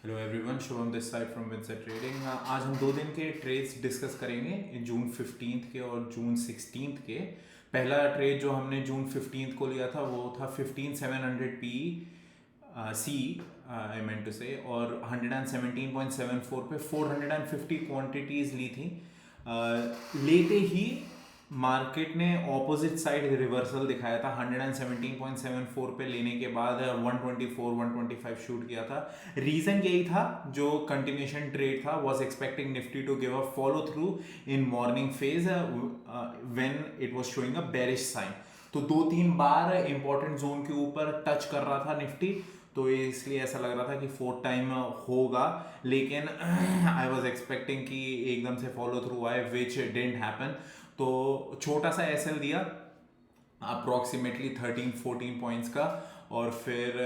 Hello everyone, Shubham this side from Vincent trading. आज हम 2 दिन के ट्रेड्स डिस्कस करेंगे, जून 15 के और जून 16 के। पहला ट्रेड जो हमने जून 15 को लिया था वो था 15700 P C, I meant to से, और 117.74 पे 450 क्वांटिटीज ली थी। लेते ही मार्केट ने ऑपोजिट साइड रिवर्सल दिखाया था। 117.74 पे लेने के बाद 124 125 शूट किया था। रीजन यही था, जो कंटिन्यूशन ट्रेड था, was expecting Nifty to give a follow through in morning phase when it was showing a bearish sign. तो 2-3 बार इंपॉर्टेंट जोन के ऊपर टच कर रहा था निफ्टी, तो इसलिए ऐसा लग रहा था कि फोर्थ टाइम होगा। लेकिन आई वॉज एक्सपेक्टिंग कि एकदम से फॉलो थ्रू आए, विच डिडंट हैपन। तो छोटा सा एसएल दिया, अप्रोक्सीमेटली 13-14 पॉइंट्स का, और फिर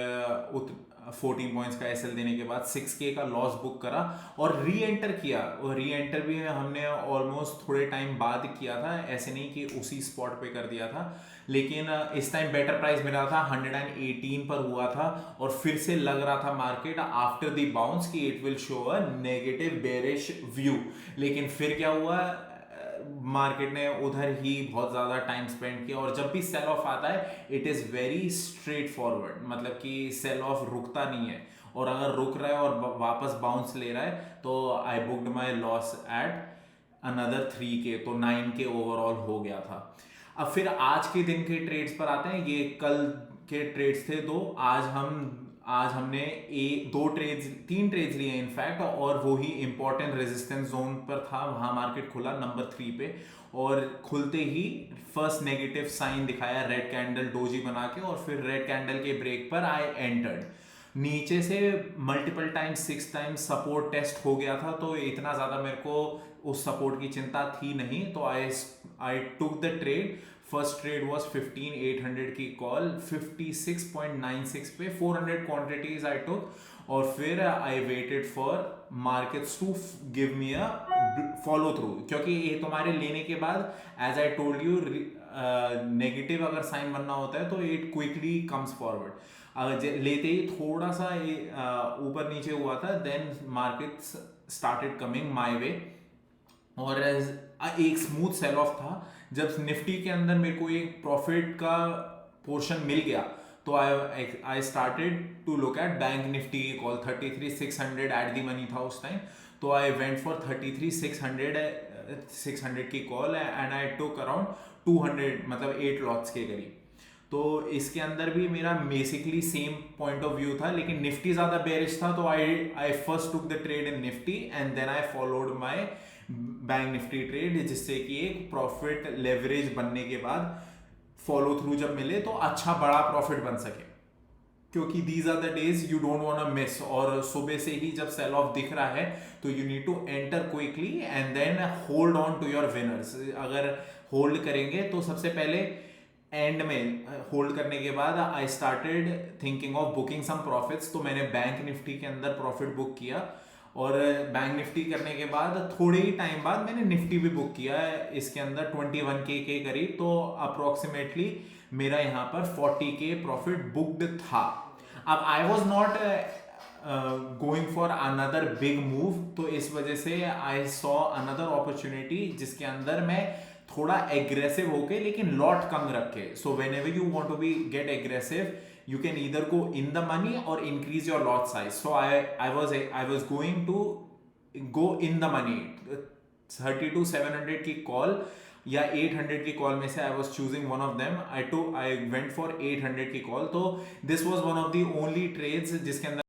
14 पॉइंट्स का एसएल देने के बाद 6K का लॉस बुक करा और री एंटर किया। और री एंटर भी हमने ऑलमोस्ट थोड़े टाइम बाद किया था, ऐसे नहीं कि उसी स्पॉट पे कर दिया था। लेकिन इस टाइम बेटर प्राइस मिला था, 118 पर हुआ था, और फिर से लग रहा था मार्केट आफ्टर द बाउंस कि it will show a negative bearish view. लेकिन फिर क्या हुआ, मार्केट ने उधर ही बहुत ज़्यादा टाइम स्पेंड किया। और जब भी सेल ऑफ आता है it is very straight forward, मतलब कि सेल ऑफ रुकता नहीं है, और अगर रुक रहा है और वापस बाउंस ले रहा है तो I booked my loss at another 3K, तो 9K ओवरऑल हो गया था। अब फिर आज के दिन के ट्रेड्स पर आते हैं। ये कल के ट्रेड्स थे दो। आज हमने दो ट्रेड्स, 3 ट्रेड्स लिए इनफैक्ट, और वो ही इंपॉर्टेंट रेजिस्टेंस जोन पर था, वहां मार्केट खुला नंबर 3 पे, और खुलते ही फर्स्ट नेगेटिव साइन दिखाया, रेड कैंडल डोजी बना के, और फिर रेड कैंडल के ब्रेक पर आई एंटर्ड। नीचे से multiple times, 6 times support test हो गया था, तो इतना ज़्यादा मेरे को उस सपोर्ट की चिंता थी नहीं, तो I took the trade. First trade was 15800 की कॉल, 56.96 पे 400 क्वांटिटीज आई टुक, और फिर I waited for markets to give me a follow through, क्योंकि ये तुम्हारे लेने के बाद, as I told you, negative अगर साइन बनना होता है तो इट क्विकली कम्स फॉरवर्ड। लेते ही थोड़ा सा ऊपर नीचे हुआ था, then markets started coming my way, और एक स्मूथ सेल ऑफ था। जब निफ्टी के अंदर मेरे को एक प्रॉफिट का पोर्शन मिल गया, तो I started to look at bank Nifty की कॉल। 33,600 एट दी मनी था उस टाइम, तो आई वेंट फॉर 33,600 की call, and I took around 200, मतलब 8 लॉट्स के करीब। तो इसके अंदर भी मेरा basically same point of view था, लेकिन निफ्टी ज्यादा बेरिश था, तो I first took the trade in Nifty and then I followed my Bank Nifty trade, जिससे कि एक प्रॉफिट लेवरेज बनने के बाद फॉलो थ्रू जब मिले तो अच्छा बड़ा प्रॉफिट बन सके, क्योंकि these are the days you don't want to miss. और सुबह से ही जब सेल ऑफ दिख रहा है तो you need to enter quickly and then hold on to your winners. अगर होल्ड करेंगे तो सबसे पहले एंड में होल्ड करने के बाद I started thinking of booking some profits, तो मैंने बैंक निफ्टी के अंदर प्रॉफिट बुक किया, और बैंक निफ्टी करने के बाद थोड़े ही टाइम बाद मैंने निफ्टी भी बुक किया इसके अंदर 21K के करीब, तो अप्रोक्सीमेटली मेरा यहाँ पर 40K प्रॉफिट बुक्ड था। अब I was not going for another big move, तो इस वजह से आई सॉ अनदर अपॉर्चुनिटी जिसके अंदर मैं थोड़ा एग्रेसिव होके लेकिन लॉट कम रखे। So whenever you want to be get aggressive, you can either go in the money or increase your lot size. So I was going to go in the money, 32,700 की call या 800 की call में से I was choosing one of them. I went for 800 की call, तो this was one of the only trades जिसके अंदर